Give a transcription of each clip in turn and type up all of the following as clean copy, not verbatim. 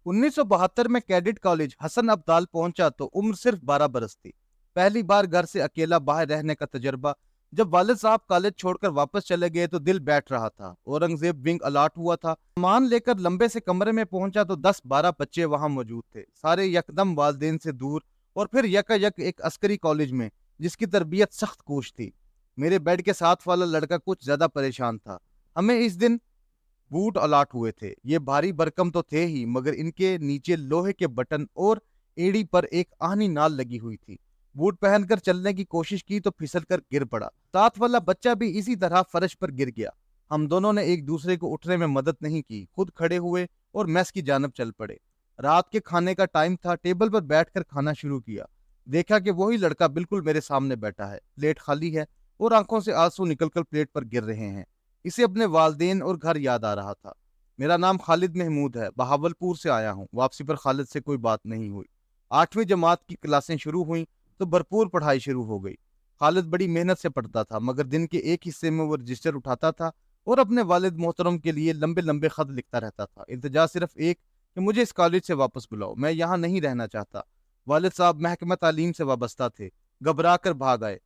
1972 में cadet college Hasan Abdal पहुंचा तो उम्र सिर्फ 12 बरस थी। पहली बार घर से अकेला बाहर रहने का तजर्बा। जब वालिद साहब कॉलेज छोड़कर वापस चले गए तो दिल बैठ रहा था। औरंगजेब विंग अलॉट हुआ था। सामान लेकर लंबे से कमरे में पहुंचा तो 10-12 बच्चे वहां मौजूद थे, सारे यकदम वालदेन से दूर, और फिर यकायक एक अस्करी कॉलेज में जिसकी तरबियत सख्त कोश थी। मेरे बेड के साथ वाला लड़का कुछ ज्यादा परेशान था। हमें इस दिन बूट अलॉट हुए थे। ये भारी भरकम तो थे ही, मगर इनके नीचे लोहे के बटन और एड़ी पर एक आहनी नाल लगी हुई थी। बूट पहनकर चलने की कोशिश की तो फिसल कर गिर पड़ा। साथ वाला बच्चा भी इसी तरह फर्श पर गिर गया। हम दोनों ने एक दूसरे को उठने में मदद नहीं की, खुद खड़े हुए और मेस की जानब चल पड़े। रात के खाने का टाइम था। टेबल पर बैठकर खाना शुरू किया। देखा कि वही लड़का बिल्कुल मेरे सामने बैठा है। प्लेट खाली है और आंखों से आंसू निकलकर प्लेट पर गिर रहे हैं। इसे अपने वालदेन और घर याद आ रहा था। मेरा नाम खालिद महमूद है, बहावलपुर से आया हूँ। वापसी पर खालिद से कोई बात नहीं हुई। 8वीं जमात की क्लासें शुरू हुई तो भरपूर पढ़ाई शुरू हो गई। खालिद बड़ी मेहनत से पढ़ता था, मगर दिन के एक हिस्से में वो रजिस्टर उठाता था और अपने वालिद मोहतरम के लिए लंबे लंबे खत लिखता रहता था। इल्तिजा सिर्फ एक कि मुझे इस कॉलेज से वापस बुलाओ, मैं यहाँ नहीं रहना चाहता। वालिद साहब महकमा तालीम से वाबस्ता थे, घबरा कर भाग आए।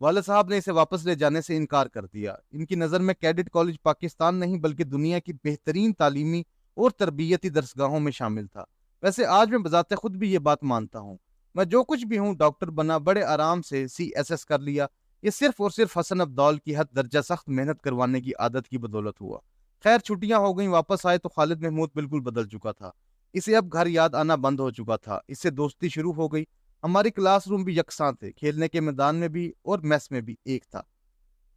वालिद साहब ने इसे वापस ले जाने से इनकार कर दिया। इनकी नज़र में कैडेट कॉलेज पाकिस्तान नहीं बल्कि दुनिया की बेहतरीन तालीमी और तरबियती दरसगाहों में शामिल था। वैसे आज मैं बजाते खुद भी ये बात मानता हूँ। मैं जो कुछ भी हूँ, डॉक्टर बना, बड़े आराम से CSS कर लिया। ये सिर्फ और सिर्फ हसन अब्दाल की हद दर्जा सख्त मेहनत करवाने की आदत की बदौलत हुआ। खैर, छुट्टियां हो गई, वापस आए तो खालिद महमूद बिल्कुल बदल चुका था। इसे अब घर याद आना बंद हो चुका था। इससे दोस्ती शुरू हो गई। हमारी क्लासरूम भी यकसां थे, खेलने के मैदान में भी और मेस में भी एक था।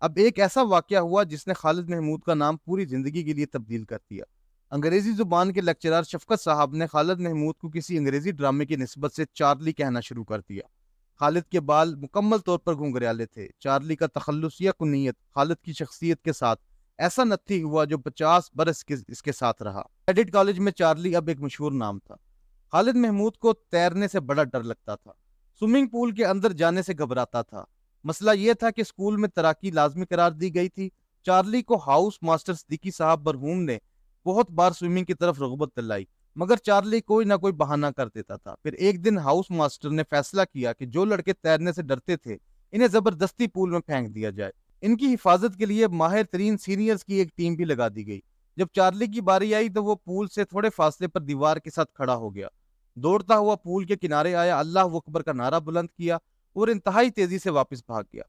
अब एक ऐसा वाकया हुआ जिसने खालिद महमूद का नाम पूरी जिंदगी के लिए तब्दील कर दिया। अंग्रेजी जुबान के लेक्चरर शफकत साहब ने खालिद महमूद को किसी अंग्रेजी ड्रामे की निस्बत से चार्ली कहना शुरू कर दिया। खालिद के बाल मुकम्मल तौर पर घुंघराले थे। चार्ली का तखल्लुस या कुन्नियत खालिद की शख्सियत के साथ ऐसा नत्थी हुआ जो 50 बरस इसके साथ रहा। कैडेट कॉलेज में चार्ली अब एक मशहूर नाम था। खालिद महमूद को तैरने से बड़ा डर लगता था। स्विमिंग पूल के अंदर जाने से घबराता था। मसला यह था कि स्कूल में तैराकी लाजमी करार दी गई थी। चार्ली को हाउस मास्टर सिद्दीकी साहब मरहूम ने बहुत बार स्विमिंग की तरफ रगबत दिलाई, मगर चार्ली कोई ना कोई बहाना कर देता था। फिर एक दिन हाउस मास्टर ने फैसला किया कि जो लड़के तैरने से डरते थे इन्हें जबरदस्ती पूल में फेंक दिया जाए। इनकी हिफाजत के लिए माहिर तरीन सीनियर्स की एक टीम भी लगा दी गई। जब चार्ली की बारी आई तो वो पूल से थोड़े फासले पर दीवार के साथ खड़ा हो गया। दौड़ता हुआ पूल के किनारे आया, अल्लाह अकबर का नारा बुलंद किया और इंतहाई तेजी से वापस भाग गया।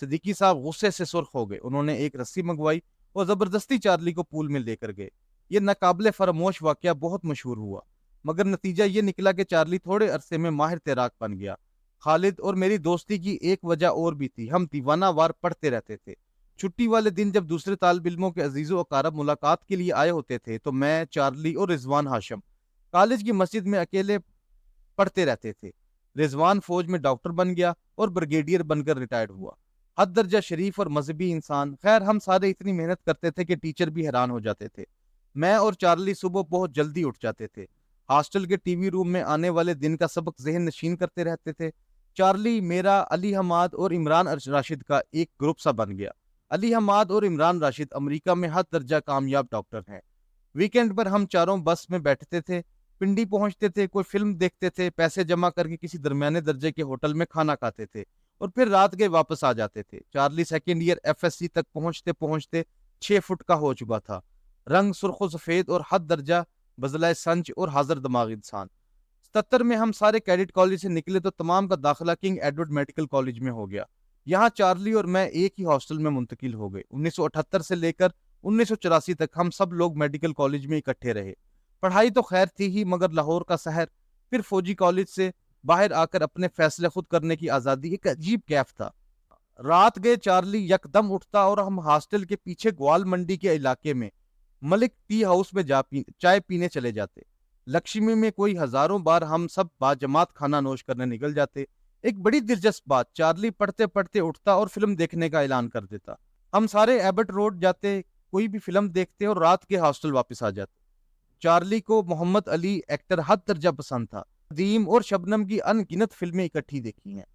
सिद्दीकी साहब गुस्से से सुर्ख हो गए। उन्होंने एक रस्सी मंगवाई और जबरदस्ती चार्ली को पूल में लेकर गए। यह नाकाबिले फरामोश वाकया बहुत मशहूर हुआ, मगर नतीजा ये निकला कि चार्ली थोड़े अरसे में माहिर तैराक बन गया। खालिद और मेरी दोस्ती की एक वजह और भी थी, हम दीवाना वार पढ़ते रहते थे। छुट्टी वाले दिन जब दूसरे तालिब इल्मों के अजीजों अकारब मुलाकात के लिए आए होते थे तो मैं, चार्ली और रिजवान हाशिम कॉलेज की मस्जिद में अकेले पढ़ते रहते थे। रिजवान फौज में डॉक्टर बन गया और ब्रिगेडियर बनकर रिटायर्ड हुआ। हद दर्जा शरीफ और मजहबी इंसान। खैर, हम सारे इतनी मेहनत करते थे कि टीचर भी हैरान हो जाते थे। मैं और चार्ली सुबह बहुत जल्दी उठ जाते थे। हॉस्टल के टीवी रूम में आने वाले दिन का सबक जहन नशीन करते रहते थे। चार्ली मेरा, अली हमाद और इमरान राशिद का एक ग्रुप सा बन गया। अली हमाद और इमरान राशिद अमेरिका में हद दर्जा कामयाब डॉक्टर हैं। वीकेंड पर हम चारों बस में बैठते थे, पिंडी पहुंचते थे, कोई फिल्म देखते थे, पैसे जमा करके किसी दरमियाने दर्जे के होटल में खाना खाते थे और फिर रात के वापस आ जाते थे। चार्ली सेकेंड ईयर FSC तक पहुंचते पहुंचते 6 फुट का हो चुका था। रंग सुर्ख सफेद और हद दर्जा बजलाए संच और हाजिर दिमाग इंसान। 77 में हम सारे कैडेट कॉलेज से निकले तो तमाम का दाखिला किंग एडवर्ड मेडिकल कॉलेज में हो गया। यहाँ चार्ली और मैं एक ही हॉस्टल में मुंतकिल हो गए। 1978 से लेकर 1984 तक हम सब लोग मेडिकल कॉलेज में इकट्ठे रहे। पढ़ाई तो खैर थी ही, मगर लाहौर का शहर, फिर फौजी कॉलेज से बाहर आकर अपने फैसले खुद करने की आज़ादी एक अजीब कैफ था। रात गए चार्ली यकदम उठता और हम हॉस्टल के पीछे ग्वाल मंडी के इलाके में मलिक टी हाउस में चाय पीने चले जाते। लक्ष्मी में कोई हजारों बार हम सब बाजमात खाना नोश करने निकल जाते। एक बड़ी दिलचस्प बात, चार्ली पढ़ते पढ़ते उठता और फिल्म देखने का ऐलान कर देता। हम सारे एबट रोड जाते, कोई भी फिल्म देखते और रात के हॉस्टल वापस आ जाते। चार्ली को मोहम्मद अली एक्टर हद दर्जा पसंद था। दीम और शबनम की अनगिनत फिल्में इकट्ठी देखी हैं।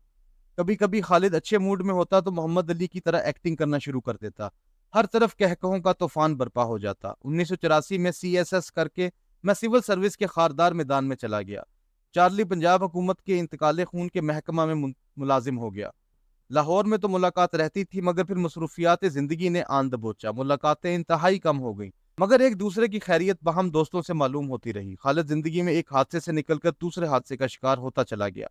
कभी कभी खालिद अच्छे मूड में होता तो मोहम्मद अली की तरह एक्टिंग करना शुरू कर देता। हर तरफ कहकहों का तूफान बर्पा हो जाता। 1984 में CSS करके میں سول سروس کے خاردار میدان میں چلا گیا۔ چارلی پنجاب حکومت کے انتقال خون کے محکمہ میں ملازم ہو گیا۔ لاہور میں تو ملاقات رہتی تھی، مگر پھر مصروفیات زندگی نے آن دبوچا، ملاقاتیں انتہائی کم ہو گئیں، مگر ایک دوسرے کی خیریت باہم دوستوں سے معلوم ہوتی رہی۔ خالد زندگی میں ایک حادثے سے نکل کر دوسرے حادثے کا شکار ہوتا چلا گیا،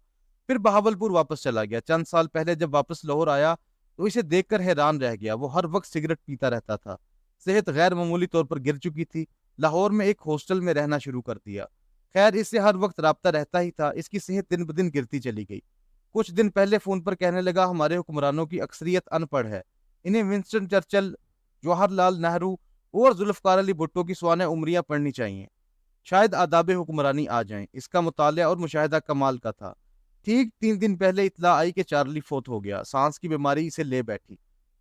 پھر بہاولپور واپس چلا گیا۔ چند سال پہلے جب واپس لاہور آیا تو اسے دیکھ کر حیران رہ گیا۔ وہ ہر وقت سگریٹ پیتا رہتا تھا، صحت غیر معمولی طور پر گر چکی تھی۔ لاہور میں ایک ہاسٹل میں رہنا شروع کر دیا۔ خیر، اس سے ہر وقت رابطہ رہتا ہی تھا۔ اس کی صحت دن بدن گرتی چلی گئی۔ کچھ دن پہلے فون پر کہنے لگا، ہمارے حکمرانوں کی اکثریت ان پڑھ ہے، انہیں ونسٹن چرچل، جواہر لال نہرو اور ذوالفقار علی بھٹو کی سوانح عمریاں پڑھنی چاہیے، شاید آداب حکمرانی آ جائیں۔ اس کا مطالعہ اور مشاہدہ کمال کا تھا۔ ٹھیک 3 دن پہلے اطلاع آئی کہ چارلی فوت ہو گیا۔ سانس کی بیماری اسے لے بیٹھی۔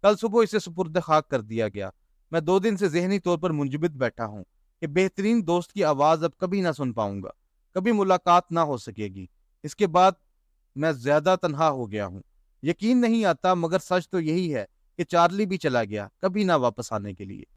کل صبح اسے سپرد خاک کر دیا گیا۔ میں 2 دن سے ذہنی طور پر منجمد بیٹھا ہوں کہ بہترین دوست کی آواز اب کبھی نہ سن پاؤں گا، کبھی ملاقات نہ ہو سکے گی۔ اس کے بعد میں زیادہ تنہا ہو گیا ہوں۔ یقین نہیں آتا، مگر سچ تو یہی ہے کہ چارلی بھی چلا گیا، کبھی نہ واپس آنے کے لیے۔